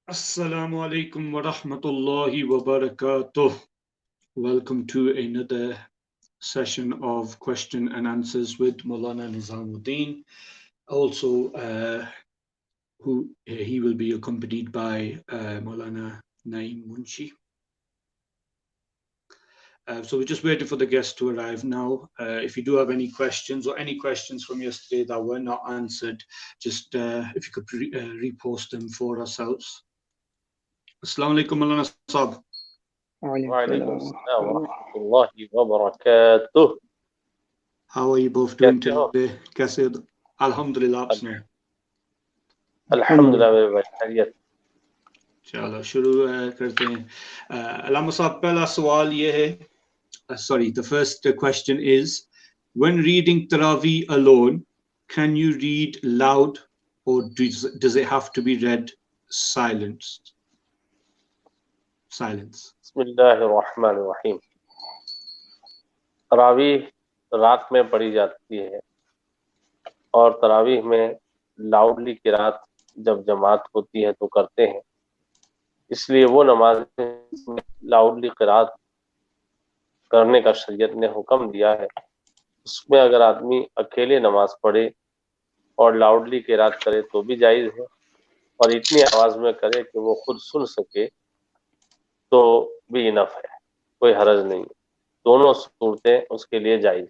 Assalamu alaikum wa rahmatullahi wa barakatuh. Welcome to another session of question and answers with Maulana Nizamuddin. Also, he will be accompanied by Maulana Naeem Munshi. So we're just waiting for the guests to arrive now. If you do have any questions or any questions from yesterday that were not answered, just if you could repost them for ourselves. Assalamu alaikum, Maulana Sahab. وعليكم السلام ورحمة الله وبركاته. How are you both doing today? कैसे हो? अल्हम्दुलिल्लाह आप सुनाओ. अल्हम्दुलिल्लाह मेरे भाई खैरियत. चलो शुरू करते हैं. अल्लामा साहब पहला सवाल ये है. Sorry, the first question is, when reading Taraweeh alone, can you read loud or does it have to be read silence? बिस्मिल्लाहिर्रहमानिर्रहीम. तरावीह रात में पढ़ी जाती है और तरावीह में लाउडली किरात जब जमात होती है तो करते हैं. इसलिए वो नमाज में लाउडली किरात करने का शरीयत ने हुक्म दिया है. उसमें अगर आदमी अकेले नमाज पढ़े और लाउडली किरात करे तो भी जायज़ है, और इतनी आवाज में करे कि वो खुद सुन सके तो भी इनफ है, कोई हरज नहीं. दोनों सूरतें उसके लिए जायज़.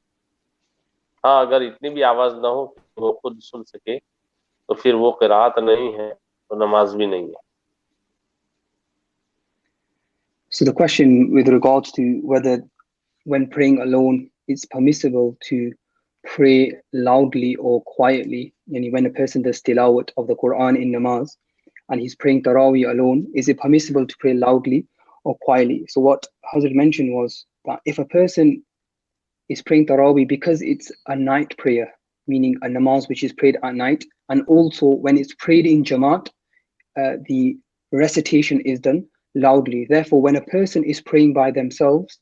हाँ, अगर इतनी भी आवाज ना हो कि वो खुद सुन सके तो फिर वो किरात नहीं है, तो नमाज भी नहीं है. So the question with regards to whether when praying alone it's permissible to pray loudly or quietly, and when a person does tilawat of the Quran in namaz and he's praying Taraweeh alone, is it permissible to pray loudly or quietly? So what Hazrat mentioned was that if a person is praying Taraweeh because it's a night prayer, meaning a namaz which is prayed at night, and also when it's prayed in Jamaat, the recitation is done loudly. Therefore, when a person is praying by themselves,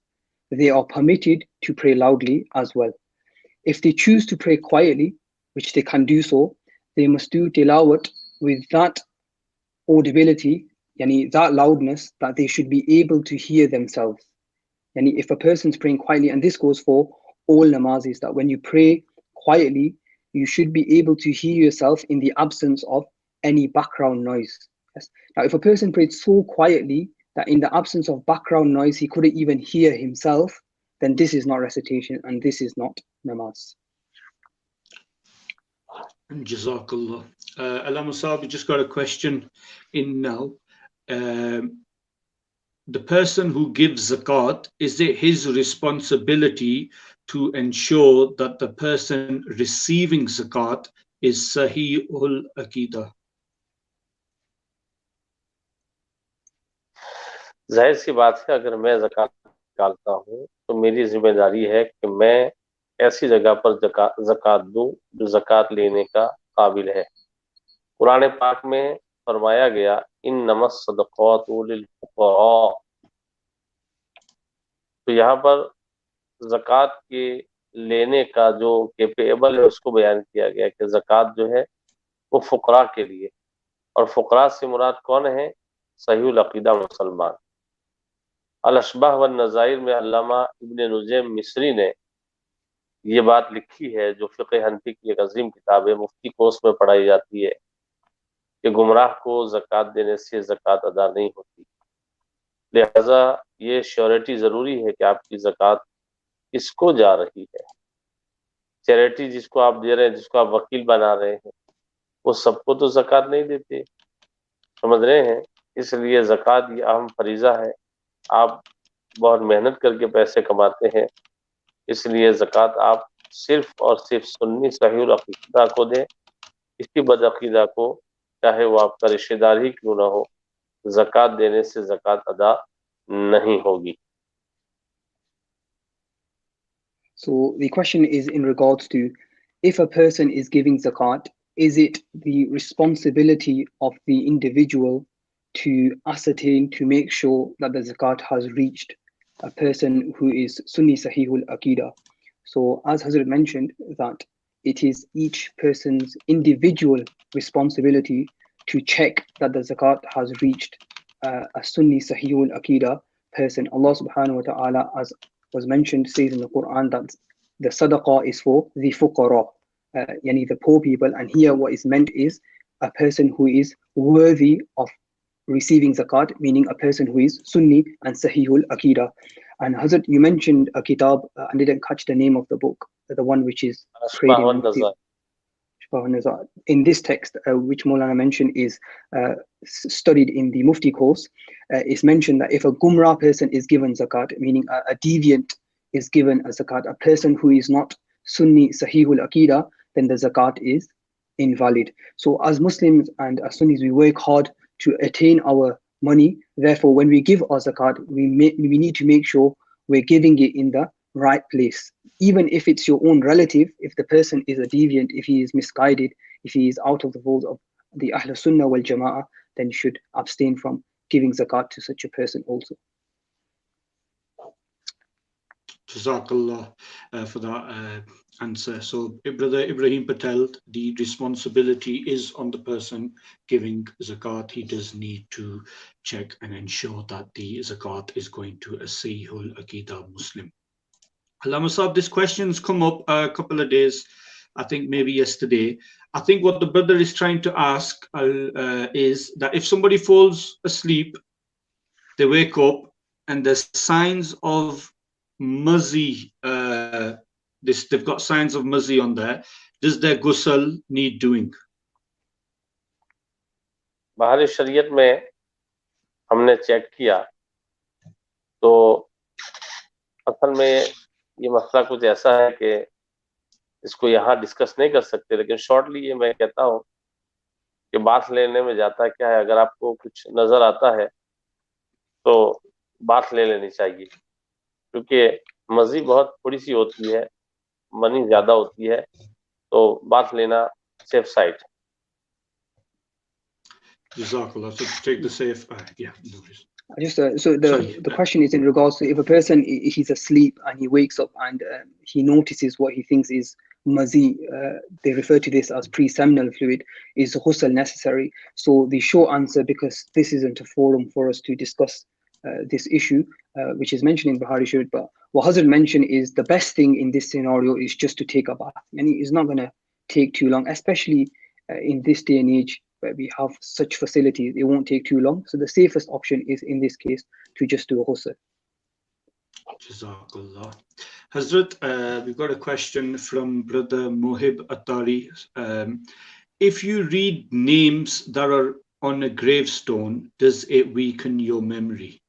they are permitted to pray loudly as well. If they choose to pray quietly, which they can do so, they must do tilawat with that audibility, yani that loudness that they should be able to hear themselves. Yani if a person's praying quietly, and this goes for all namazis, that when you pray quietly, you should be able to hear yourself in the absence of any background noise. Yes. Now, if a person prayed so quietly that in the absence of background noise, he couldn't even hear himself, then this is not recitation and this is not namaz. Jazakallah. Allama Sahib, we just got a question in now. The person who gives zakat, is it his responsibility to ensure that the person receiving zakat is Sahihul Aqidah? जाहिर सी बात है, अगर मैं ज़कात निकालता हूँ तो मेरी जिम्मेदारी है कि मैं ऐसी जगह पर ज़कात दूं जो ज़कात लेने का काबिल है. कुरान पाक में फरमाया गया, इन्नमस सदक़ातु लिल फुक़रा. तो यहाँ पर ज़कात के लेने का जो कैपेबल है उसको बयान किया गया कि ज़कात जो है वो फुक़रा के लिए, और फुक़रा से मुराद कौन है? सहीहुल अक़ीदा मुसलमान. अल-अशबाह व नज़ाइर में अल्लामा इब्न नुजैम मिस्री ने ये बात लिखी है, जो फ़िक़्ह हनफ़ी की एक अजीम किताब है, मुफ्ती कोर्स में पढ़ाई जाती है, कि गुमराह को ज़कात देने से ज़कात अदा नहीं होती. लिहाजा ये श्योरिटी ज़रूरी है कि आपकी ज़कात किसको जा रही है. चैरिटी जिसको आप दे रहे हैं, जिसको आप वकील बना रहे हैं, वो सबको तो ज़कात नहीं देते, समझ रहे हैं. इसलिए ज़कात ये अहम फरीज़ा है. आप बहुत मेहनत करके पैसे कमाते हैं, इसलिए ज़कात आप सिर्फ और सिर्फ सुन्नी सहीहुल अक़ीदा को दें. किसी बदअक़ीदा को, चाहे वो आपका रिश्तेदार ही क्यों ना हो, ज़कात देने से ज़कात अदा नहीं होगी. So the question is in regards to, if a person is giving zakat, is it the responsibility of the individual to ascertain, to make sure that the zakat has reached a person who is Sunni Sahihul Aqidah? So as Hazrat mentioned, that it is each person's individual responsibility to check that the zakat has reached a Sunni Sahihul Aqidah person. Allah subhanahu wa ta'ala, as was mentioned, says in the Quran that the sadaqah is for the fuqara, yani the poor people. And here what is meant is a person who is worthy of receiving zakat, meaning a person who is Sunni and Sahihul Aqidah. And Hazrat, you mentioned a kitab, I didn't catch the name of the book, the one which is prayed in Mufti. In this text, which Maulana mentioned is studied in the Mufti course, it's mentioned that if a Gumrah person is given zakat, meaning a deviant is given a zakat, a person who is not Sunni Sahihul Aqidah, then the zakat is invalid. So as Muslims and as Sunnis, we work hard to attain our money. Therefore, when we give our zakat, we need to make sure we're giving it in the right place. Even if it's your own relative, if the person is a deviant, if he is misguided, if he is out of the fold of the Ahl Sunnah wal Jama'ah, then you should abstain from giving zakat to such a person also. Jazakallah for that answer. So, Brother Ibrahim Patel, the responsibility is on the person giving zakat. He does need to check and ensure that the zakat is going to a Sahihul Aqidah Muslim. Allama Sahib, this question's come up a couple of days, I think maybe yesterday. I think what the brother is trying to ask is that if somebody falls asleep, they wake up and there's signs of muzzy, they've got signs of muzzy on there, does their ghusl need doing? बाहरी शरीयत में हमने check किया तो असल में ये मसला कुछ ऐसा है कि इसको यहाँ डिस्कस नहीं कर सकते, लेकिन शॉर्टली ये मैं कहता हूँ कि बाथ लेने में जाता क्या है, अगर आपको कुछ नजर आता है तो बाथ ले लेनी चाहिए, क्योंकि मज़ी बहुत थोड़ी सी होती है, मनी ज्यादा होती है, तो बाथ लेना safe side. Jazakallah. So take the safe. Yeah. No worries. Just so the question is in regards to if a person he's asleep and he wakes up and he notices what he thinks is mazi, they refer to this as pre-seminal fluid, is ghusl necessary? So the short answer, because this isn't a forum for us to discuss this issue, which is mentioned in Bukhari Sharif, but what Hazrat mentioned is the best thing in this scenario is just to take a bath, and it's not going to take too long, especially in this day and age where we have such facilities. It won't take too long. So the safest option is in this case to just do a ghusl. Jazakallah. Hazrat, we've got a question from Brother Mohib Atari. If you read names that are on a gravestone, does it weaken your memory?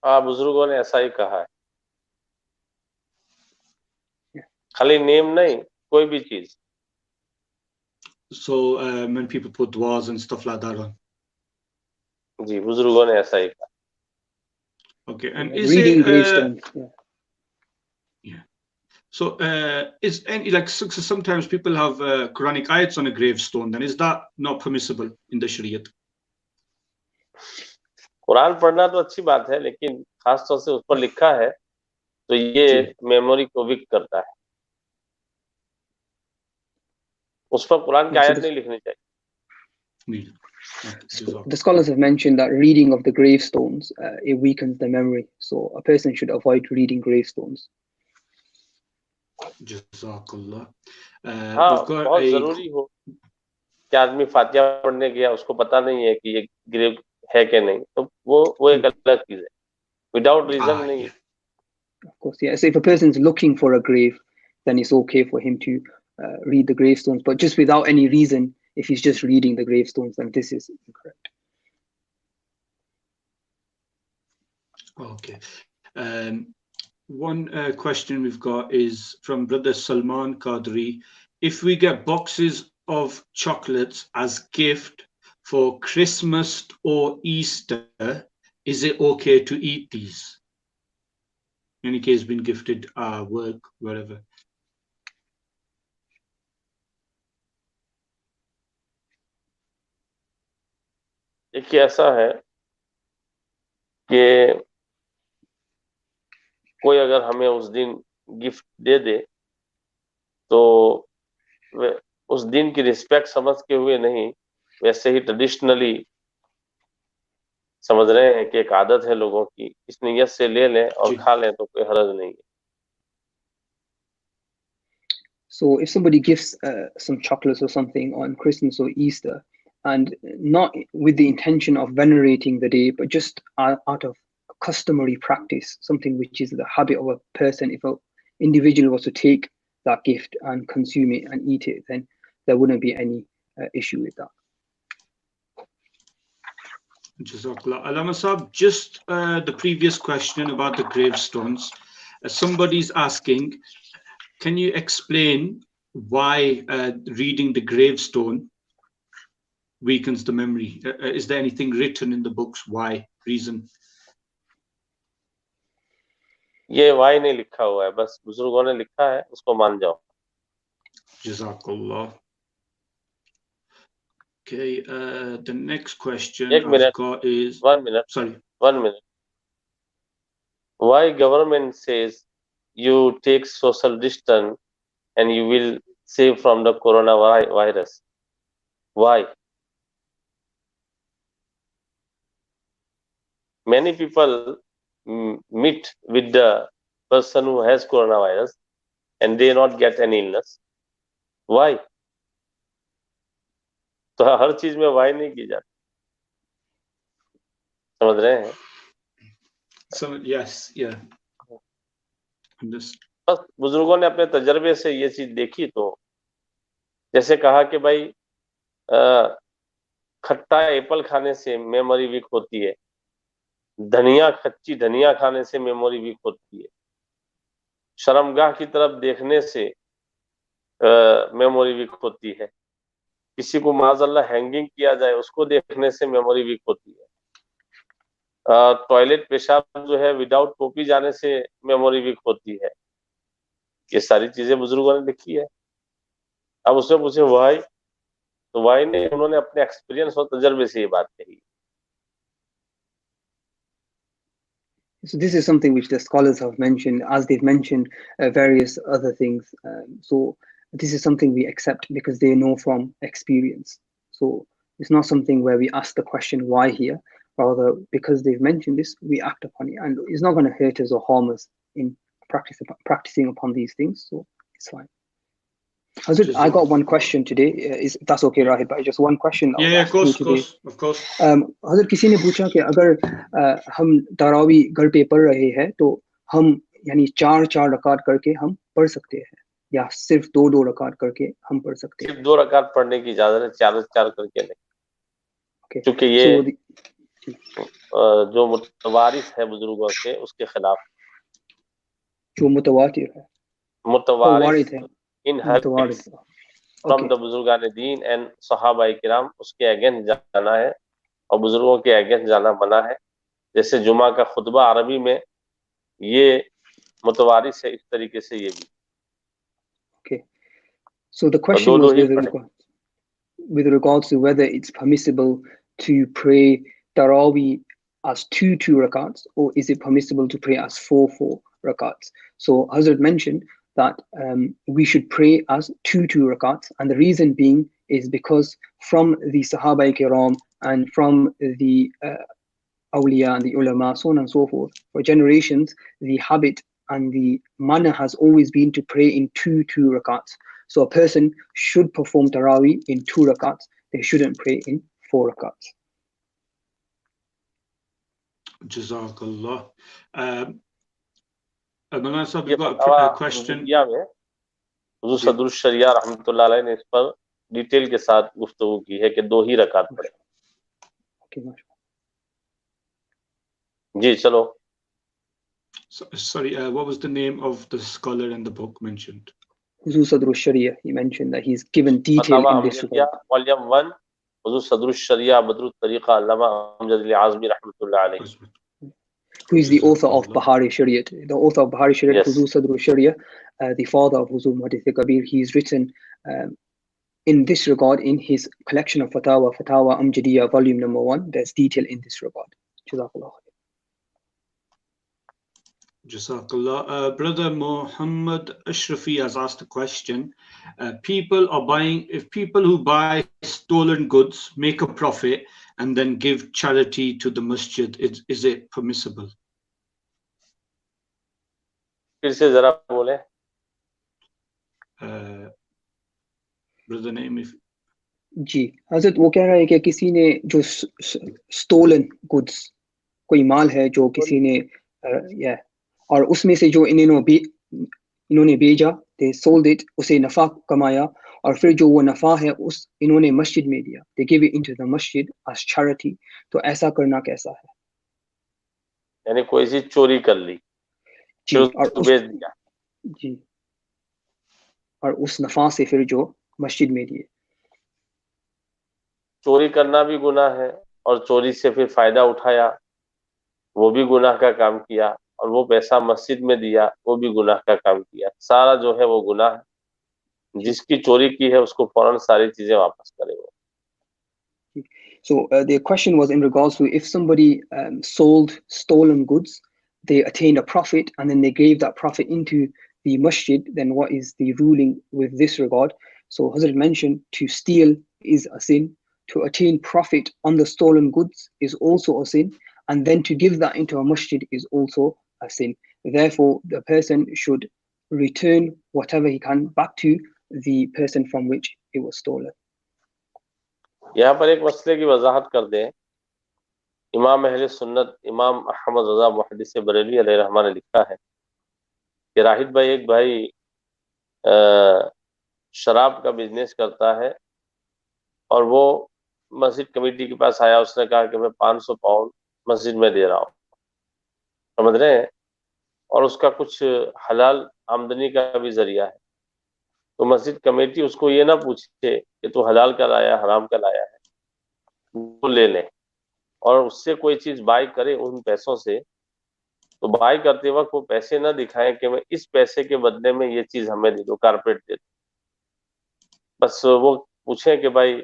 बुजुर्गों ने ऐसा ही कहा है. खाली name नहीं, कोई भी चीज. So when people put duas and stuff like that on. जी, बुजुर्गों ने ऐसा ही कहा. Okay, and Yeah, is reading it gravestones? yeah. So is any like so sometimes people have Quranic ayats on a gravestone? Then is that not permissible in the Shariat? Quran पढ़ना तो अच्छी बात है, लेकिन खास तौर से उस पर लिखा है तो ये मेमोरी को वीक करता है. उस पर कुरान की आयत नहीं लिखनी चाहिए. The scholars have mentioned that reading of the gravestones it weakens the memory, so a person should avoid reading gravestones. Jazakallah. हाँ, बहुत जरूरी हो कि आदमी फातिहा पढ़ने गया, उसको पता नहीं है कि ये ग्रेव है कि नहीं, तो वो एक अलग चीज है. Without reason नहीं. Of course, yeah. So if a person's looking for a grave, then it's okay for him to read the gravestones, but just without any reason, if he's just reading the gravestones, then this is incorrect. Okay. One question we've got is from Brother Salman Qadri. If we get boxes of chocolates as gift for Christmas or Easter, is it okay to eat these? In any case, been gifted work, wherever. देखिए ऐसा है कि कोई अगर हमें उस दिन gift दे दे तो उस दिन की रिस्पेक्ट समझ के हुए नहीं, वैसे ही ट्रेडिशनली समझ रहे हैं कि एक आदत है लोगों की, इस नियत से ले लें और जी खा लें तो कोई हर्ज नहीं है। So if somebody gives some chocolates or something on Christmas or Easter, and not with the intention of venerating the day, but just out of customary practice, something which is the habit of a person, if an individual was to take that gift and consume it and eat it, then there wouldn't be any issue with that. Jazakallah. Alama Sahab, just the previous question about the gravestones. Somebody's asking, can you explain why reading the gravestone weakens the memory? Is there anything written in the books? Why? Reason? ये Y नहीं लिखा हुआ है, बस बुजुर्गों ने लिखा है, उसको मान जाओ। Jazakallah. Okay, the next question I've got is... 1 minute. Sorry. 1 minute. Why government says you take social distance and you will save from the coronavirus? Why? Many people meet with the person who has coronavirus and they not get any illness. Why? तो हर चीज में Y नहीं की जाती, समझ रहे हैं? Yes, yeah. बस बुजुर्गों ने अपने तजर्बे से ये चीज देखी, तो जैसे कहा कि भाई खट्टा एप्पल खाने से मेमोरी वीक होती है, कच्ची धनिया खाने से मेमोरी वीक होती है, शर्मगाह की तरफ देखने से मेमोरी वीक होती है, किसी को माज़अल्लाह हैंगिंग किया जाए उसको देखने से मेमोरी वीक होती है, टॉयलेट पेशाब जो है विदाउट टोपी जाने से मेमोरी वीक होती है। ये सारी चीजें बुजुर्गों ने लिखी है। अब उसमें पूछे वाई, तो वाई ने उन्होंने अपने एक्सपीरियंस और तजर्बे से ये बात कही। So this is something which the scholars have mentioned, as they've mentioned various other things. So this is something we accept because they know from experience. So it's not something where we ask the question why here, rather because they've mentioned this, we act upon it, and it's not going to hurt us or harm us in practicing upon these things. So it's fine. Hazrat, I got one question today. Is that's okay, Rahib? Just one question. Yeah, of course. Hazrat, किसी ने पूछा कि अगर हम तरावी घर पे पढ़ रहे हैं तो हम यानी 4 रकात करके हम पढ़ सकते हैं या सिर्फ 2 रकात करके हम पढ़ सकते हैं? सिर्फ 2 रकात पढ़ने की इजाजत है, 4 करके नहीं, क्योंकि ये जो मुतवारिस है बुजुर्गों के उसके खिलाफ, जो मुतवातिर है, मुतवारिस inheritance from the बुजुर्गान Deen and सहाबाए किराम, उसके अगेंस्ट जाना है और बुजुर्गों के अगेंस्ट जाना मना है। जैसे जुमा का खुतबा अरबी में ये मुतवारिस है, इस तरीके से ये भी। Okay, so the question was with regards to whether it's permissible to pray Taraweeh as 2 rakats, or is it permissible to pray as 4 rakats? So Hazrat mentioned that we should pray as 2 rakats, and the reason being is because from the Sahaba Kiram and from the awliya and the ulama, so on and so forth, for generations, the habit and the manner has always been to pray in 2 rakats. So a person should perform Taraweeh in 2 rakats. They shouldn't pray in 4 rakats. Jazakallah. Maulana Sahab, you got a question? हुजूर सदरुल शरिया रहमतुल्लाह अलैह ने इस पर detail के साथ गुफ्तगू की है कि 2 ही रकात पढ़े। जी चलो। Sorry, what was the name of the scholar in the book mentioned? Huzu Sadrul Sharia. He mentioned that he's given detail in this regard. Volume 1, Huzu Sadrul Sharia, Badrul Tariqa, Allama Amjad al-Azmi rahmatullah alayhi. Who is the author of Bahari Shariat? The author of Bahari Shariat, yes. Huzu Sadrul Sharia, the father of Huzu Muhaddith Kabir. He's written in this regard in his collection of Fatawa Amjadiyya, volume number 1. There's detail in this regard. Jazakallah. Jazakallah. Brother Muhammad Ashrafi has asked a question. People are buying, if people who buy stolen goods make a profit and then give charity to the masjid, is it permissible? फिर से जरा बोले. Brother name if जी हजरत वो कह रहा है कि किसी ने जो stolen goods कोई माल है जो किसी ने या और उसमें से जो इन्होंने भेजा, they sold it, उसे नफा कमाया और फिर जो वो नफा है उस इन्होंने मस्जिद में दिया, they give it into the masjid as charity. तो ऐसा करना कैसा है? यानी कोई चीज चोरी कर ली, जी और बेच दिया. जी और उस नफा से फिर जो मस्जिद में दिए. चोरी करना भी गुनाह है और चोरी से फिर फायदा उठाया वो भी गुनाह का काम किया और वो पैसा मस्जिद में दिया वो भी गुनाह का काम किया. सारा जो है वो गुनाह है. जिसकी चोरी की है उसको फौरन सारी चीजें वापस करे वो. So the question was in regards to if somebody sold stolen goods, they attained a profit and then they gave that profit into the masjid, then what is the ruling with this regard? So Hazrat mentioned to steal is a sin, to attain profit on the stolen goods is also a sin, and then to give that into a masjid is also a sin. Therefore, the person should return whatever he can back to the person from which it was stolen. यहाँ पर एक मसले की वजाहत कर दें. इमाम अहले सुन्नत इमाम अहमद रजा मुहद्दिस बरेलवी अलैहि रहमा ने लिखा है कि राहिद भाई एक भाई शराब का बिजनेस करता है और वो मस्जिद कमेटी के पास आया. उसने कहा कि मैं 500 पाउंड मस्जिद में दे रहा हूँ, समझ रहे हैं, और उसका कुछ हलाल आमदनी का भी जरिया है. तो मस्जिद कमेटी उसको ये ना पूछे कि तू हलाल का लाया हराम का लाया है, वो ले ले और उससे कोई चीज बाय करे उन पैसों से. तो बाय करते वक्त वो पैसे ना दिखाएं कि मैं इस पैसे के बदले में ये चीज हमें दे दो, कारपेट दे दो. बस वो पूछे कि भाई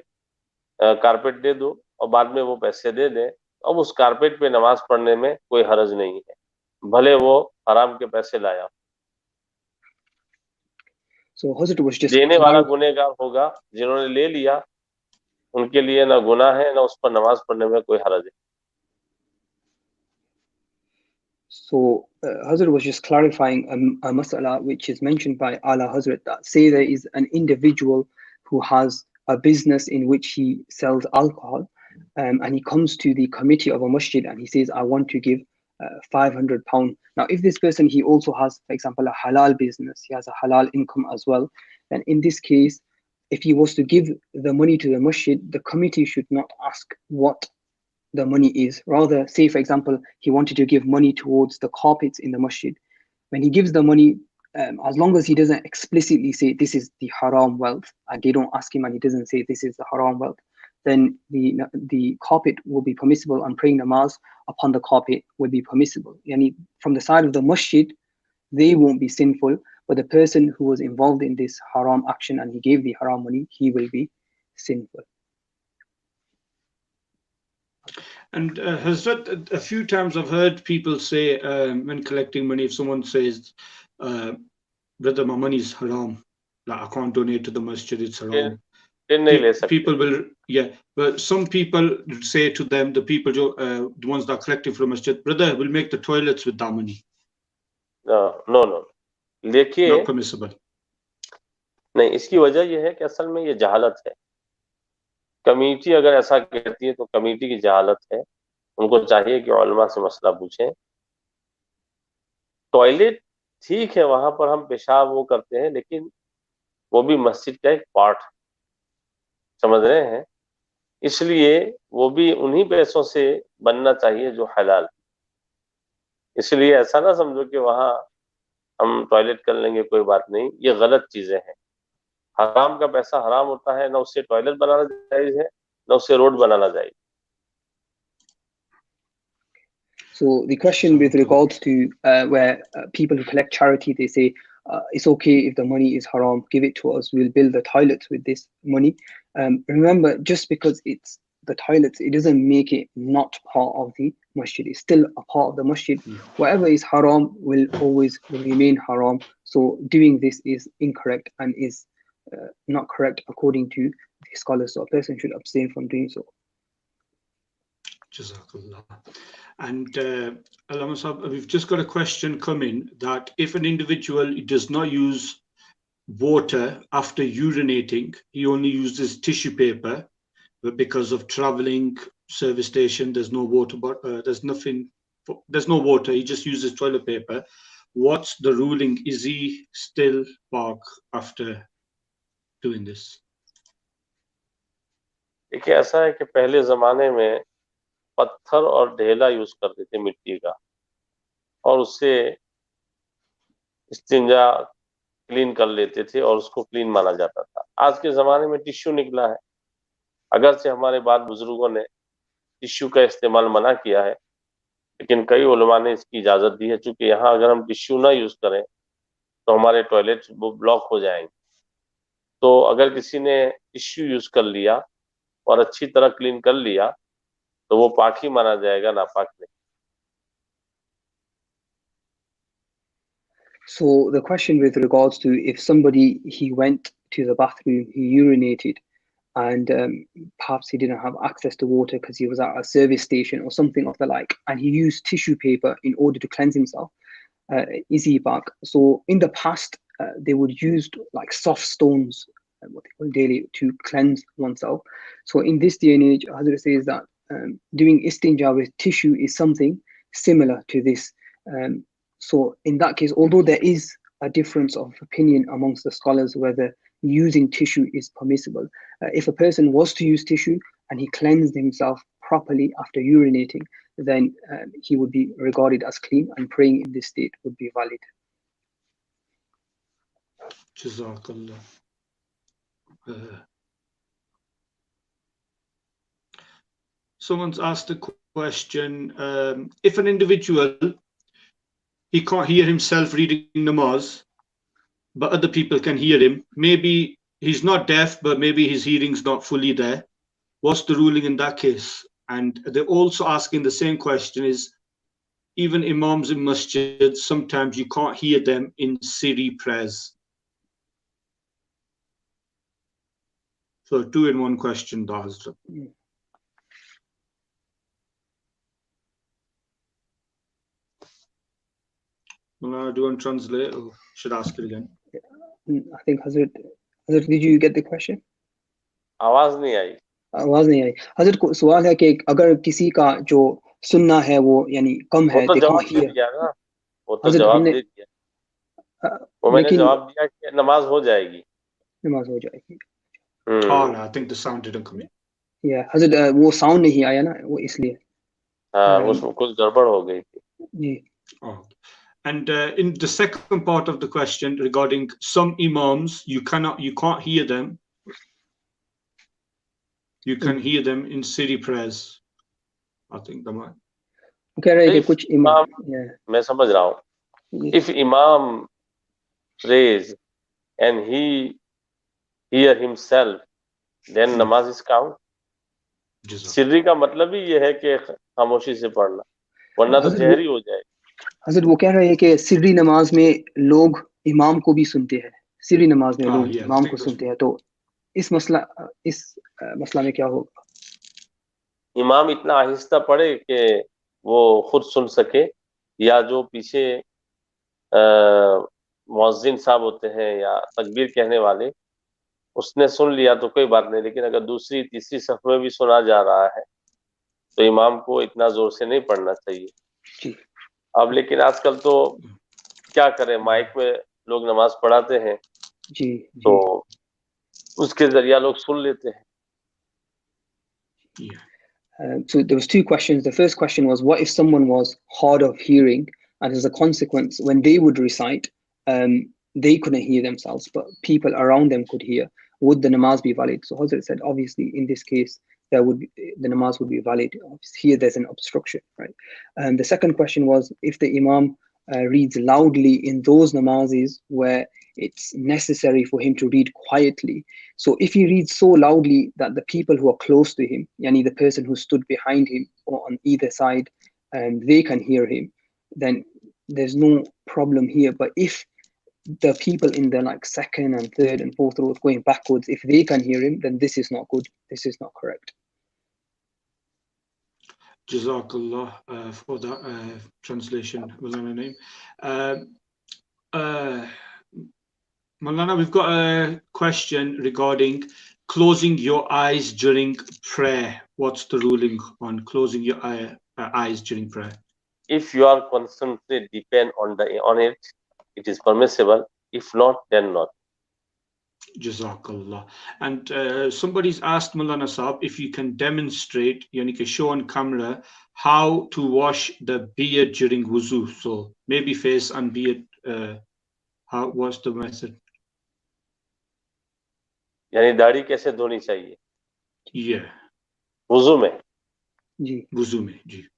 कारपेट दे दो और बाद में वो पैसे दे दें. अब उस कारपेट पे नमाज पढ़ने में कोई हरज नहीं है, भले वो हराम के पैसे लाया. So Hazrat was just देने वाला गुनहगार होगा, जिन्होंने ले लिया उनके लिए ना गुनाह है ना उस पर नमाज पढ़ने में कोई हरज है. So Hazrat was just clarifying a mas'ala which is mentioned by Ala Hazrat, that say there is an individual who has a business in which he sells alcohol, and he comes to the committee of a masjid and he says, I want to give £500. Now, if this person, he also has, for example, a halal business, he has a halal income as well, then in this case, if he was to give the money to the masjid, the committee should not ask what the money is. Rather, say for example, he wanted to give money towards the carpets in the masjid. When he gives the money, as long as he doesn't explicitly say this is the haram wealth, and they don't ask him and he doesn't say this is the haram wealth, then the carpet will be permissible and praying namaz upon the carpet will be permissible. Yani from the side of the masjid, they won't be sinful, but the person who was involved in this haram action and he gave the haram money, he will be sinful. And Hazrat, a few times I've heard people say when collecting money, if someone says, brother, my money is haram, like I can't donate to the masjid, it's haram. People will, yeah, but some people say to them, the people, the ones that are collecting from masjid, brother, we'll make the toilets with that money. No. देखिए, not permissible. नहीं, इसकी वजह यह है कि असल में ये जहालत है. कमेटी अगर ऐसा कहती है तो कमेटी की जहालत है. उनको चाहिए कि उलमा से मसला पूछें. टॉयलेट ठीक है, वहां पर हम पेशाब वो करते हैं, लेकिन वो भी मस्जिद का एक पार्ट, समझ रहे हैं. इसलिए वो भी उन्हीं पैसों से बनना चाहिए जो हलाल. इसलिए ऐसा ना समझो कि वहां हम टॉयलेट कर लेंगे, कोई बात नहीं. ये गलत चीजें हैं. हराम का पैसा हराम होता है, ना उससे टॉयलेट बनाना जायज है ना उससे रोड बनाना जायज. So the question with regards to where people who collect charity, they say it's okay if the money is haram, give it to us, we'll build the toilets with this money. Remember, just because it's the toilets, it doesn't make it not part of the masjid. It's still a part of the masjid. Whatever is haram will always remain haram. So doing this is incorrect and is not correct according to the scholars. So a person should abstain from doing so. Jazakallah. And Allama Sahab, we've just got a question come in that if an individual does not use water after urinating, he only uses tissue paper, but because of traveling, service station, there's no water, there's no water, he just uses toilet paper. What's the ruling? Is he still pak after doing this? देखिए ऐसा है कि पहले जमाने में पत्थर और ढेला यूज करते थे मिट्टी का, और उससे इस्तिंजा क्लीन कर लेते थे और उसको क्लीन माना जाता था। आज के जमाने में टिश्यू निकला है। अगर से हमारे बाद बुजुर्गों ने टिश्यू का इस्तेमाल मना किया है, लेकिन कई उलमा ने इसकी इजाजत दी है। चूंकि यहाँ अगर हम टिश्यू ना यूज करें तो हमारे टॉयलेट वो ब्लॉक हो जाएंगे। तो अगर किसी ने टिश्यू यूज कर लिया और अच्छी तरह क्लीन कर लिया तो वो पाक ही माना जाएगा, नापाक नहीं। So the question with regards to if somebody, he went to the bathroom, he urinated, and perhaps he didn't have access to water because he was at a service station or something of the like, and he used tissue paper in order to cleanse himself, is he pak? So in the past, they would use like soft stones, what they call daily, to cleanse oneself. So in this day and age, Hazrat says that doing istinja with tissue is something similar to this. So in that case, although there is a difference of opinion amongst the scholars whether using tissue is permissible, if a person was to use tissue and he cleansed himself properly after urinating, then he would be regarded as clean, and praying in this state would be valid. Jazakallah. Someone's asked a question, if an individual, he can't hear himself reading namaz, but other people can hear him, maybe he's not deaf, but maybe his hearing's not fully there, what's the ruling in that case? And they're also asking the same question is, even imams in masjid, sometimes you can't hear them in Siri prayers. So 2 in 1 question, Hazrat. Do you want to translate or should I ask it again? I think Hazrat, did you get the question? आवाज नहीं आई। आवाज नहीं आई। हजरत को सवाल है कि अगर किसी का जो सुनना है वो यानी कम है, वो तो जवाब दे दिया ना, वो तो जवाब दे दिया, वो मैंने जवाब दिया कि नमाज हो जाएगी, नमाज हो जाएगी। Oh no, I think the sound didn't come in. Yeah, हजरत वो साउंड नहीं आया ना, वो इसलिए। हाँ, उसमें कुछ गड़बड़ हो गई थी। जी। Oh. And in the second part of the question regarding some imams, you can't hear them. You can hear them in Siri prayers. I think the man. कह रहे हैं कि कुछ इमाम, मैं समझ रहा हूँ। If imam prays and he hear himself, then namaz is count. Sirri का मतलब ही ये है कि खामोशी से पढ़ना, वरना तो जहरी हो जाए। हजरत वो कह रहे हैं कि सिर्री नमाज में लोग इमाम को भी सुनते हैं, सिर्री नमाज में लोग इमाम को सुनते हैं, तो इस मसला में क्या होगा? इमाम इतना आहिस्ता पढ़े कि वो खुद सुन सके, या जो पीछे मुअज्जिन साहब होते हैं या तकबीर कहने वाले, उसने सुन लिया तो कोई बात नहीं, लेकिन अगर दूसरी तीसरी सफ में भी सुना जा रहा है तो इमाम को इतना जोर से नहीं पढ़ना चाहिए। अब लेकिन आजकल तो क्या करें, माइक में लोग नमाज पढ़ाते हैं जी, तो उसके जरिया लोग सुन लेते हैं। So there was 2 questions. The first question was, what if someone was hard of hearing and as a consequence when they would recite they couldn't hear themselves but people around them could hear, would the namaz be valid? So Hazrat said obviously in this case the namaz would be valid. Here there's an obstruction, right? The second question was, if the imam reads loudly in those namazes where it's necessary for him to read quietly. So if he reads so loudly that the people who are close to him, yani the person who stood behind him or on either side, they can hear him, then there's no problem here. But if the people in the like second and third and fourth row going backwards, if they can hear him, then this is not good. This is not correct. Jazakallah for that translation, Maulana Naeem. Maulana, we've got a question regarding closing your eyes during prayer. What's the ruling on closing your eyes during prayer? If you are constantly depend on it, it is permissible. If not, then not. Jazakallah. And somebody's asked Maulana Sahab if you can demonstrate, yani ke show on camera, how to wash the beard during wuzu. So maybe face and beard. What's the method? यानी दाढ़ी कैसे धोनी चाहिए? Yeah. वुजू में? जी. वुजू में, जी.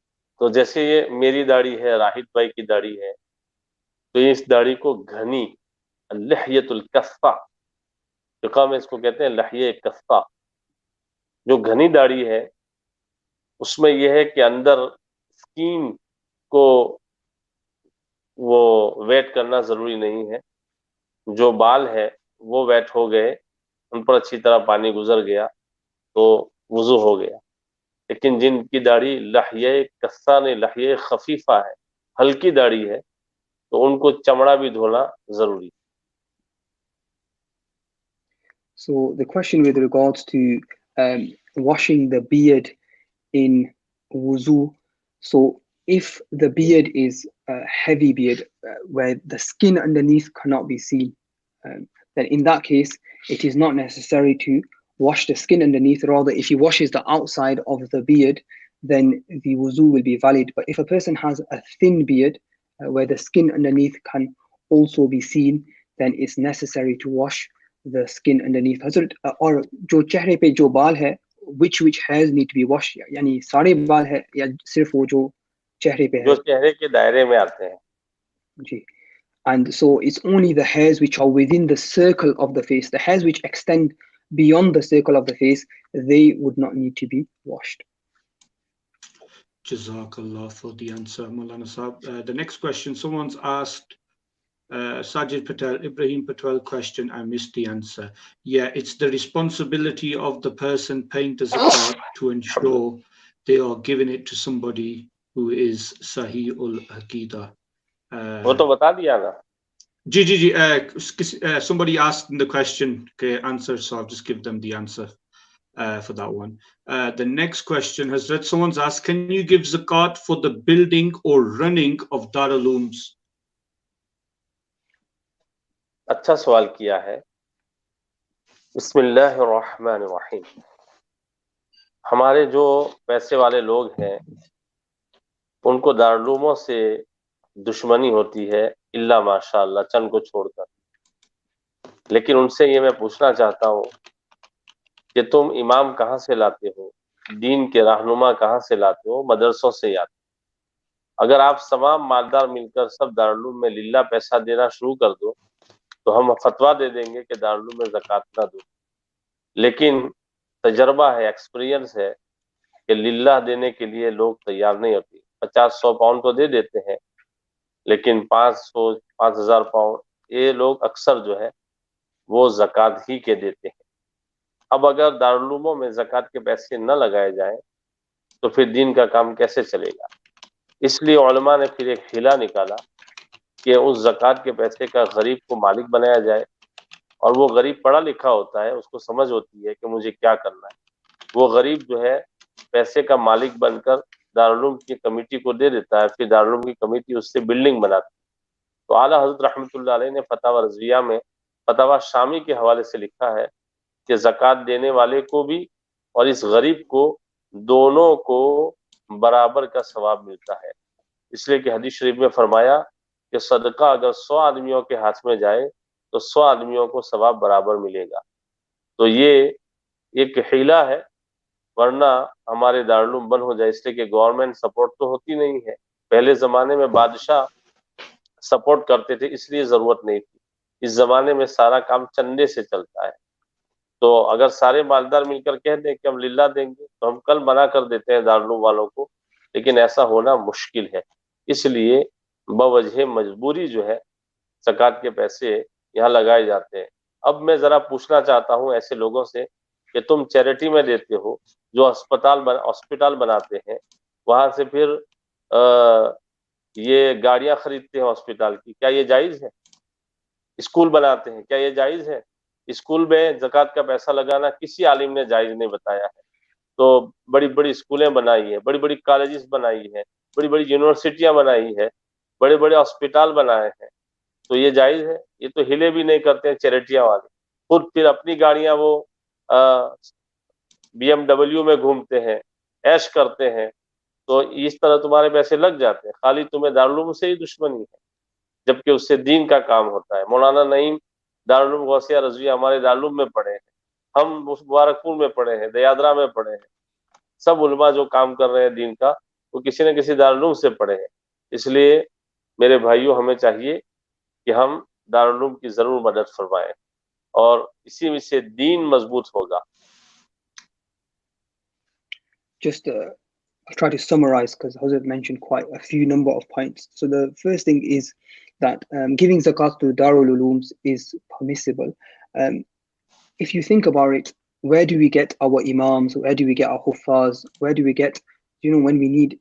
तो जैसे ये मेरी दाढ़ी है, राहिद भाई की दाढ़ी है, तो इस दाढ़ी को घनी लहयतुल कस्सा, फिक़ा में इसको कहते हैं लहये कस्सा, जो घनी दाढ़ी है उसमें यह है कि अंदर स्किन को वो वेट करना जरूरी नहीं है, जो बाल है वो वेट हो गए, उन पर अच्छी तरह पानी गुजर गया तो वुजू हो गया। लेकिन जिनकी दाढ़ी लहये कस्सा ने लहये खफीफा है, हल्की दाढ़ी है, तो उनको चमड़ा भी धोना जरूरी। So the question with regards to washing the beard in wuzu, so if the beard is a heavy beard where the skin underneath cannot be seen, then in that case it is not necessary to wash the skin underneath. Rather, if he washes the outside of the beard, then the wuzu will be valid. But if a person has a thin beard where the skin underneath can also be seen, then it's necessary to wash the skin underneath. Hazrat, और जो चेहरे पे जो बाल है, which hairs need to be washed? यानी सारे बाल है या सिर्फ वो जो चेहरे पे है? जो चेहरे के दायरे में आते हैं। जी. And so it's only the hairs which are within the circle of the face, the hairs which extend beyond the circle of the face, they would not need to be washed. Jazakallah for the answer, Maulana Sahab. The next question, someone's asked, Sajid Patel, Ibrahim Patel question, I missed the answer. Yeah, it's the responsibility of the person paying the zakat to ensure they are giving it to somebody who is Sahih ul Aqidah. वो तो बता दिया ना। जी, somebody asked in the question, okay, answer, so I'll just give them the answer for that one. The next question has read, someone's asked, can you give zakat for the building or running of Darulooms? अच्छा सवाल किया है। बिस्मिल्लाहिर्रहमानिर्रहीम। हमारे जो पैसे वाले लोग हैं उनको दारुलूमों से दुश्मनी होती है, इल्ला माशाअल्लाह, चंद को छोड़कर। लेकिन उनसे ये मैं पूछना चाहता हूँ कि तुम इमाम कहाँ से लाते हो, दीन के रहनुमा कहाँ से लाते हो? मदरसों से आते हो। अगर आप तमाम मालदार मिलकर सब दारुलूम में लिल्ला पैसा देना शुरू कर दो तो हम फतवा दे देंगे कि दारुलूम में ज़कात ना दो। लेकिन तजर्बा है, एक्सपीरियंस है कि लिल्ला देने के लिए लोग तैयार नहीं होते। 50-100 पाउंड तो दे देते हैं, लेकिन 500-5000 पाउंड ये लोग अक्सर जो है वो ज़कात ही के देते हैं। अब अगर दारुलूमों में ज़कात के पैसे न लगाए जाएं तो फिर दीन का काम कैसे चलेगा? इसलिए उलमा ने फिर एक हिला निकाला कि उस ज़कात के पैसे का गरीब को मालिक बनाया जाए, और वो गरीब पढ़ा लिखा होता है, उसको समझ होती है कि मुझे क्या करना है। वो गरीब जो है पैसे का मालिक बनकर दारुलूम की कमेटी को दे देता है, फिर दारुलूम की कमेटी उससे बिल्डिंग बनाती है। तो आला हज़रत रहमतुल्लाह अलैह ने फतावा रज़विया में फतावा शामी के हवाले से लिखा है कि ज़कात देने वाले को भी और इस गरीब को, दोनों को बराबर का सवाब मिलता है। इसलिए कि हदीस शरीफ में फरमाया कि सदका अगर 100 आदमियों के हाथ में जाए तो 100 आदमियों को सवाब बराबर मिलेगा। तो ये एक हिला है, वरना हमारे दारुलूम बंद हो जाए। इसलिए कि गवर्नमेंट सपोर्ट तो होती नहीं है। पहले जमाने में बादशाह सपोर्ट करते थे, इसलिए जरूरत नहीं थी। इस जमाने में सारा काम चंदे से चलता है। तो अगर सारे मालदार मिलकर कह दें कि हम लिल्लाह देंगे तो हम कल मना कर देते हैं दारुल वालों को, लेकिन ऐसा होना मुश्किल है। इसलिए बवजह मजबूरी जो है ज़कात के पैसे यहाँ लगाए जाते हैं। अब मैं जरा पूछना चाहता हूँ ऐसे लोगों से कि तुम चैरिटी में देते हो, जो हॉस्पिटल बनाते हैं, वहां से फिर ये गाड़ियां खरीदते हैं हॉस्पिटल की, क्या ये जायज है? स्कूल बनाते हैं, क्या ये जायज है? स्कूल में ज़कात का पैसा लगाना किसी आलिम ने जायज नहीं बताया है। तो बड़ी बड़ी स्कूलें बनाई है, बड़ी बड़ी कॉलेजेस बनाई है, बड़ी बड़ी यूनिवर्सिटियां बनाई है, बड़े बड़े हॉस्पिटल बनाए हैं, तो ये जायज है? ये तो हिले भी नहीं करते हैं चैरिटियां वाले, खुद फिर अपनी गाड़ियां वो BMW में घूमते हैं, ऐश करते हैं। तो इस तरह तुम्हारे पैसे लग जाते हैं, खाली तुम्हें दारुल से ही दुश्मनी है, जबकि उससे दीन का काम होता है। मौलाना नईम दारुल गौसिया रजवी हमारे दारुल में पढ़े हैं, हम उस मुबारकपुर में पढ़े हैं, दयादरा में पढ़े हैं। सब उलमा जो काम कर रहे हैं दीन का, वो किसी न किसी दारुल से पढ़े हैं। इसलिए मेरे भाइयों, हमें चाहिए कि हम दारुल की जरूर मदद फरमाएं, और इसी में से दीन मजबूत होगा। Just I'll try to summarize because Hazrat mentioned quite a few number of points. So the first thing is that giving zakat to Darul Ulooms is permissible. If you think about it, where do we get our imams? Where do we get our huffaz? Where do we get, when we need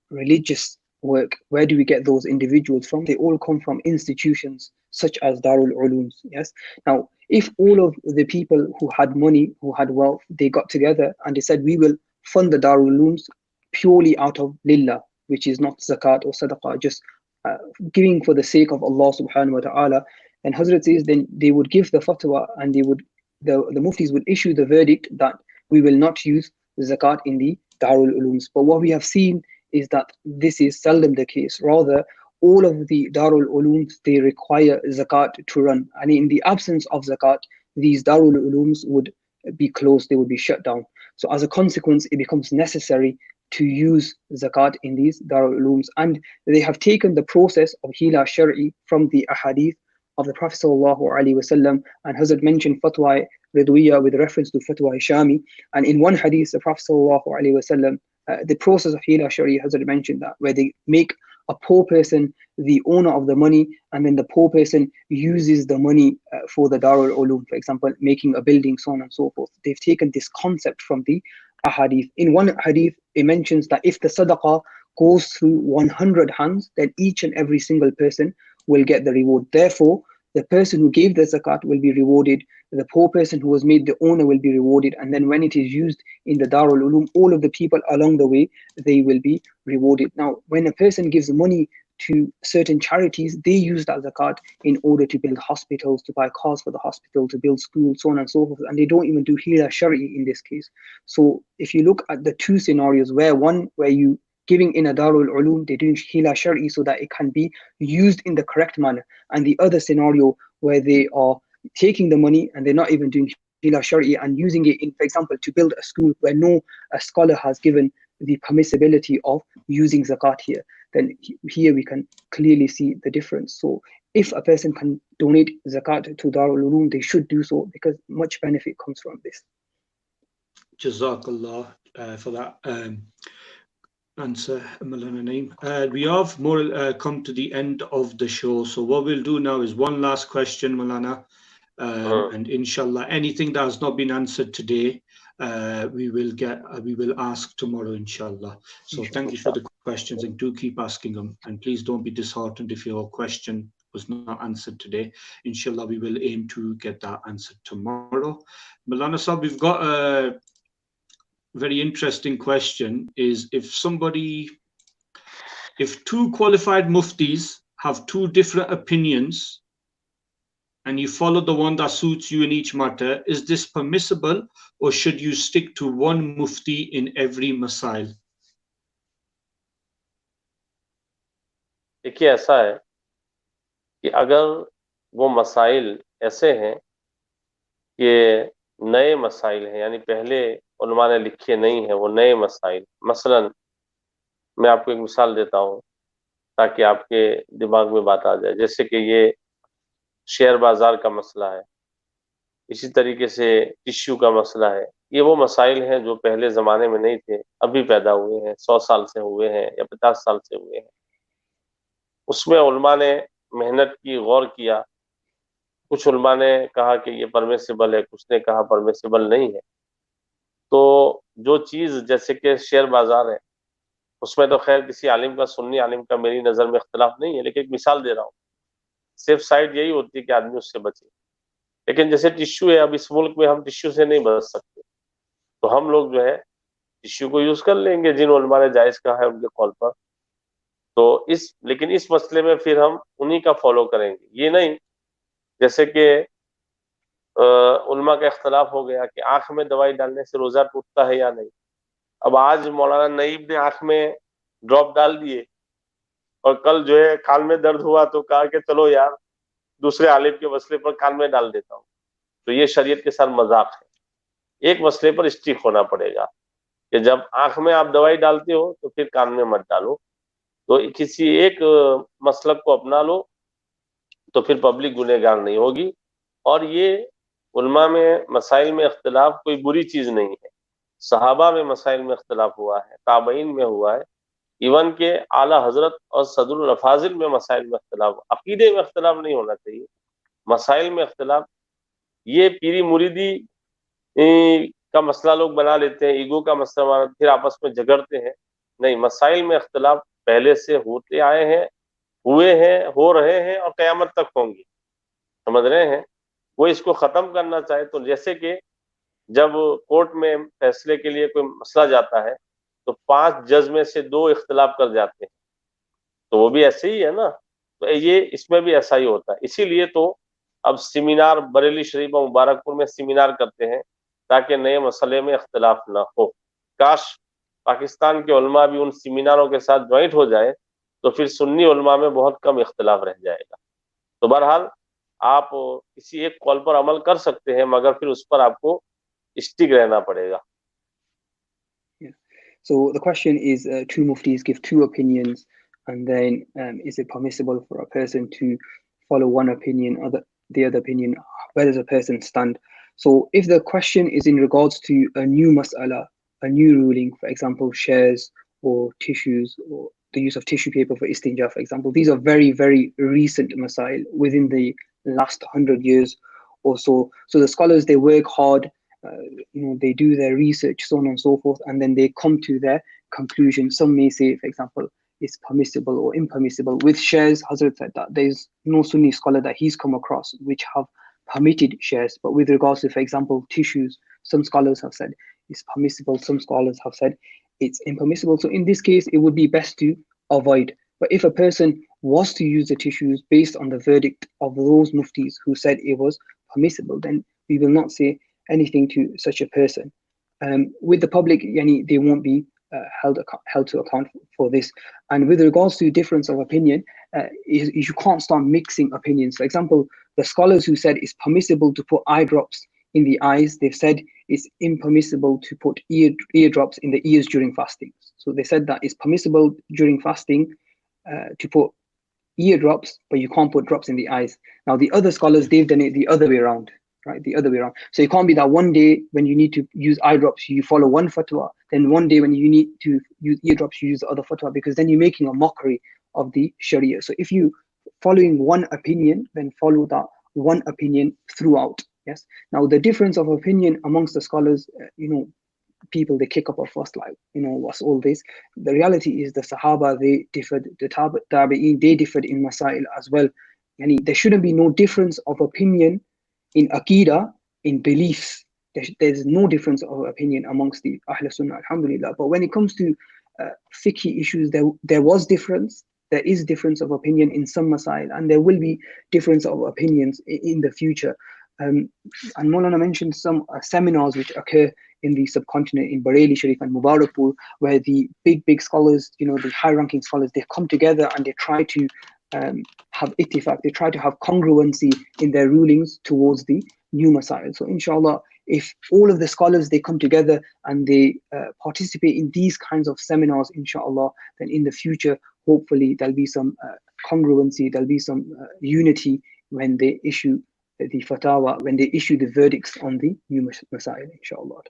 religious work, where do we get those individuals from? They all come from institutions such as Darul Ulooms. Yes. Now, if all of the people who had money, who had wealth, they got together and they said, we will fund the Darul Ulooms purely out of lillah, which is not zakat or sadaqah, just giving for the sake of Allah subhanahu wa ta'ala. And Hazrat says, then they would give the fatwa, and they would, the muftis would issue the verdict that we will not use zakat in the Darul Ulooms. But what we have seen is that this is seldom the case. Rather, all of the Darul Ulooms, they require zakat to run. And in the absence of zakat, these Darul Ulooms would be closed, they would be shut down. So as a consequence, it becomes necessary to use zakat in these Darul Ulooms. And they have taken the process of hila shar'i from the ahadith of the Prophet ﷺ, and Hazrat mentioned fatwa ridwiya with reference to fatwa Hishami. And in one hadith, the Prophet ﷺ, the process of hila shari, Hazrat mentioned that, where they make a poor person the owner of the money, and then the poor person uses the money for the Darul Uloom, for example, making a building, so on and so forth. They've taken this concept from the ahadith. In one hadith, it mentions that if the sadaqah goes through 100 hands, then each and every single person will get the reward. Therefore, the person who gave the zakat will be rewarded, the poor person who was made the owner will be rewarded, and then when it is used in the Darul Uloom, all of the people along the way, they will be rewarded. Now, when a person gives money to certain charities, they use that zakat in order to build hospitals, to buy cars for the hospital, to build schools, so on and so forth, and they don't even do hila shari in this case. So if you look at the two scenarios, where you giving in a Darul Uloom, they're doing hila shari so that it can be used in the correct manner, and the other scenario where they are taking the money and they're not even doing hila shari and using it in, for example, to build a school where no scholar has given the permissibility of using zakat here, then here we can clearly see the difference. So if a person can donate zakat to Darul Uloom, they should do so, because much benefit comes from this. Jazakallah for that answer, Maulana Naeem. We have more come to the end of the show, so what we'll do now is one last question, Maulana, and inshallah anything that has not been answered today, we will ask tomorrow, inshallah. So thank you for the questions, and do keep asking them, and please don't be disheartened if your question was not answered today. Inshallah, we will aim to get that answered tomorrow. Maulana Sahib, we've got a very interesting question. Is if two qualified muftis have two different opinions and you follow the one that suits you in each matter, is this permissible, or should you stick to one mufti in every masail? देखिए, ऐसा है कि अगर वो मसाइल ऐसे हैं कि नए मसाइल हैं, यानी पहले उलमा ने लिखे नहीं है, वो नए मसाइल, मसलन मैं आपको एक मिसाल देता हूँ ताकि आपके दिमाग में बात आ जाए। जैसे कि ये शेयर बाजार का मसला है, इसी तरीके से टिश्यू का मसला है। ये वो मसाइल हैं जो पहले ज़माने में नहीं थे, अभी पैदा हुए हैं, 100 साल से हुए हैं या 50 साल से हुए हैं। उसमें उलमा ने मेहनत की, गौर किया। कुछ उलमा ने कहा कि ये परमिसिबल है, कुछ ने कहा परमिसिबल नहीं है। तो जो चीज़ जैसे कि शेयर बाजार है, उसमें तो खैर किसी आलिम का, सुन्नी आलिम का मेरी नज़र में इख्तलाफ नहीं है, लेकिन एक मिसाल दे रहा हूँ। सेफ साइड यही होती है कि आदमी उससे बचे। लेकिन जैसे टिश्यू है, अब इस मुल्क में हम टिश्यू से नहीं बच सकते, तो हम लोग जो है टिश्यू को यूज कर लेंगे जिन उलमा ने जायज कहा है उनके कॉल पर। तो लेकिन इस मसले में फिर हम उन्हीं का फॉलो करेंगे। ये नहीं जैसे कि उलमा का इख्तलाफ हो गया कि आंख में दवाई डालने से रोजा टूटता है या नहीं। अब आज मौलाना नईब ने आंख में ड्रॉप डाल दिए और कल जो है कान में दर्द हुआ तो कहा कि चलो यार दूसरे आलिम के मसले पर कान में डाल देता हूँ। तो ये शरीयत के साथ मजाक है। एक मसले पर स्टिक होना पड़ेगा कि जब आंख में आप दवाई डालते हो तो फिर कान में मत डालो। तो किसी एक मसलक को अपना लो तो फिर पब्लिक गुनहगार नहीं होगी। और ये उलमा में मसाइल में इख्तलाफ कोई बुरी चीज नहीं है। सहाबा में मसाइल में इख्तलाफ हुआ है, ताबईन में हुआ है, इवन के आला हजरत और सदरुल अफाजिल में मसाइल में इख्तलाफ। अकीदे में इख्तलाफ नहीं होना चाहिए, मसाइल में इख्तलाफ। ये पीरी मुरीदी का मसला लोग बना लेते हैं, ईगो का मसला, फिर आपस में झगड़ते हैं। नहीं, मसाइल में इख्तलाफ पहले से होते आए हैं, हुए हैं, हो रहे हैं और कयामत तक होंगे। समझ रहे हैं? वो इसको खत्म करना चाहे तो जैसे कि जब कोर्ट में फैसले के लिए कोई मसला जाता है तो 5 जज में से 2 इख्तलाफ कर जाते हैं, तो वो भी ऐसे ही है ना। तो ये इसमें भी ऐसा ही होता है। इसीलिए तो अब सेमिनार बरेली शरीफ और मुबारकपुर में सेमिनार करते हैं ताकि नए मसले में इख्तलाफ ना हो। काश पाकिस्तान के उलमा भी उन सेमिनारों के साथ ज्वाइंट हो जाए तो फिर सुन्नी उलमा में बहुत कम इख्तलाफ रह जाएगा। तो बहरहाल आप किसी एक कॉल पर अमल कर सकते हैं, मगर फिर उस पर आपको स्टिक रहना पड़ेगा। So the question is, two muftis give two opinions, and then is it permissible for a person to follow one opinion or the other opinion? Where does a person stand? So if the question is in regards to a new mas'ala, a new ruling, for example, shares or tissues, or the use of tissue paper for istinja, for example, these are very, very recent masail within the last 100 years or so. So the scholars, they work hard, they do their research, so on and so forth, and then they come to their conclusion. Some may say, for example, it's permissible or impermissible. With shares, Hazrat said that there's no Sunni scholar that he's come across which have permitted shares. But with regards to, for example, tissues, some scholars have said it's permissible, some scholars have said it's impermissible. So in this case, it would be best to avoid. But if a person was to use the tissues based on the verdict of those muftis who said it was permissible, then we will not say anything to such a person. With the public, they won't be held to account for this. And with regards to difference of opinion, you can't start mixing opinions. For example, the scholars who said it's permissible to put eye drops in the eyes, they've said it's impermissible to put ear drops in the ears during fasting. So they said that it's permissible during fasting to put ear drops, but you can't put drops in the eyes. Now the other scholars, they've done it the other way around. Right, the other way around. So it can't be that one day when you need to use eye drops, you follow one fatwa, then one day when you need to use ear drops, you use the other fatwa, because then you're making a mockery of the Sharia. So if you following one opinion, then follow that one opinion throughout. Yes. Now the difference of opinion amongst the scholars, people, they kick up a fuss like, what's all this? The reality is the Sahaba, they differed, the Tabi'een, they differed in Masail as well. And there shouldn't be no difference of opinion in Aqidah, in beliefs. There's no difference of opinion amongst the Ahl Sunnah, alhamdulillah. But when it comes to fiqh issues, there was difference. There is difference of opinion in some masail, and there will be difference of opinions in the future. And Maulana mentioned some seminars which occur in the subcontinent, in Bareilly Sharif and Mubarakpur, where the big scholars, the high-ranking scholars, they come together and they try to have ittifaq, they try to have congruency in their rulings towards the new masail. So inshallah, if all of the scholars, they come together and they participate in these kinds of seminars, inshallah, then in the future, hopefully there'll be some congruency, there'll be some unity when they issue the fatwa, when they issue the verdicts on the new masail, inshallah.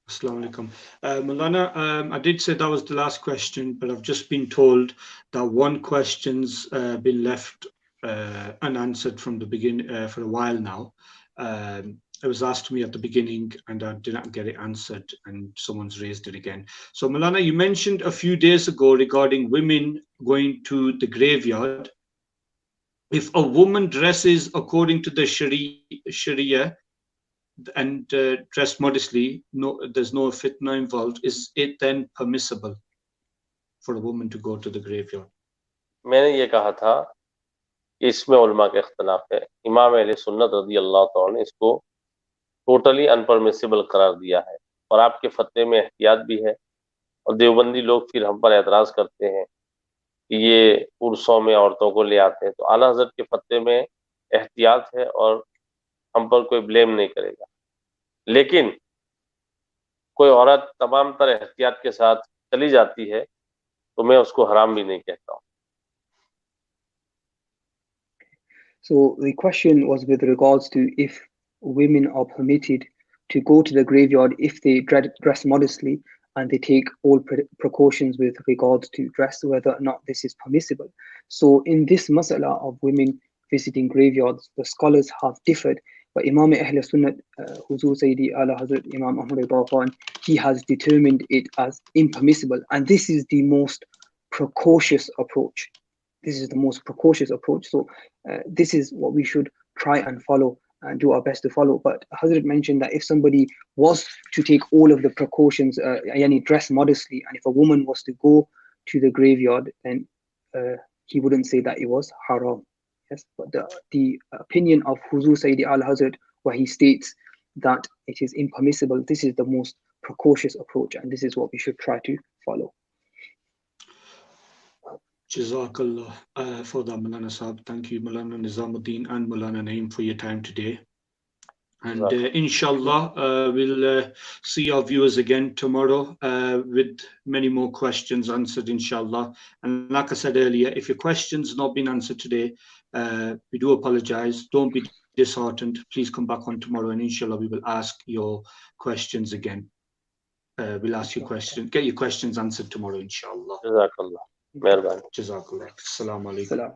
Assalamu alaikum. Maulana, I did say that was the last question, but I've just been told that one question's been left unanswered from the beginning for a while now. It was asked to me at the beginning and I did not get it answered, and someone's raised it again. So Maulana, you mentioned a few days ago regarding women going to the graveyard. If a woman dresses according to the Sharia and dressed modestly, there's no fitna involved, is it then permissible for a woman to go to the graveyard? मैंने ये कहा था कि इसमें उलमा का इख्तलाफ है। इमाम अहले सुन्नत रज़ी अल्लाह तआला ने इसको टोटली अनपरमिसिबल करार दिया है और आपके फतवे में एहतियात भी है, और देवबंदी लोग फिर हम पर एतराज़ करते हैं कि ये उर्सों में औरतों को ले आते हैं। तो आला हज़रत के फतवे में एहतियात है और हम पर कोई ब्लेम नहीं करेगा, लेकिन कोई औरत तमाम तर एहतियात के साथ चली जाती है तो मैं उसको हराम भी नहीं कहता हूँ। So the question was with regards to if women are permitted to go to the graveyard if they dress modestly and they take all precautions with regards to dress, whether or not this is permissible. So in this mas'ala of women visiting graveyards, the scholars have differed, but Imam Ahl Sunnah, Huzur Sayyidi Ala Hazrat Imam Ahmad Rida Khan, he has determined it as impermissible, and this is the most precautious approach. This is the most precautious approach. So this is what we should try and follow and do our best to follow. But Hazrat mentioned that if somebody was to take all of the precautions, yani dress modestly, and if a woman was to go to the graveyard, then he wouldn't say that it was haram. Yes, but the opinion of Huzur Sayyidi Al-Hazrat, where he states that it is impermissible, this is the most precautious approach, and this is what we should try to follow. Jazakallah for that, Maulana Sahab. Thank you, Maulana Nizamuddin and Maulana Naeem, for your time today. And inshallah, we'll see our viewers again tomorrow with many more questions answered, inshallah. And like I said earlier, if your question's not been answered today, we do apologize. Don't be disheartened. Please come back on tomorrow, and inshallah, we will ask your questions again. We'll ask your questions, get your questions answered tomorrow, inshallah. Jazakallah. Mehrbani. Jazakallah. Assalamu alaikum.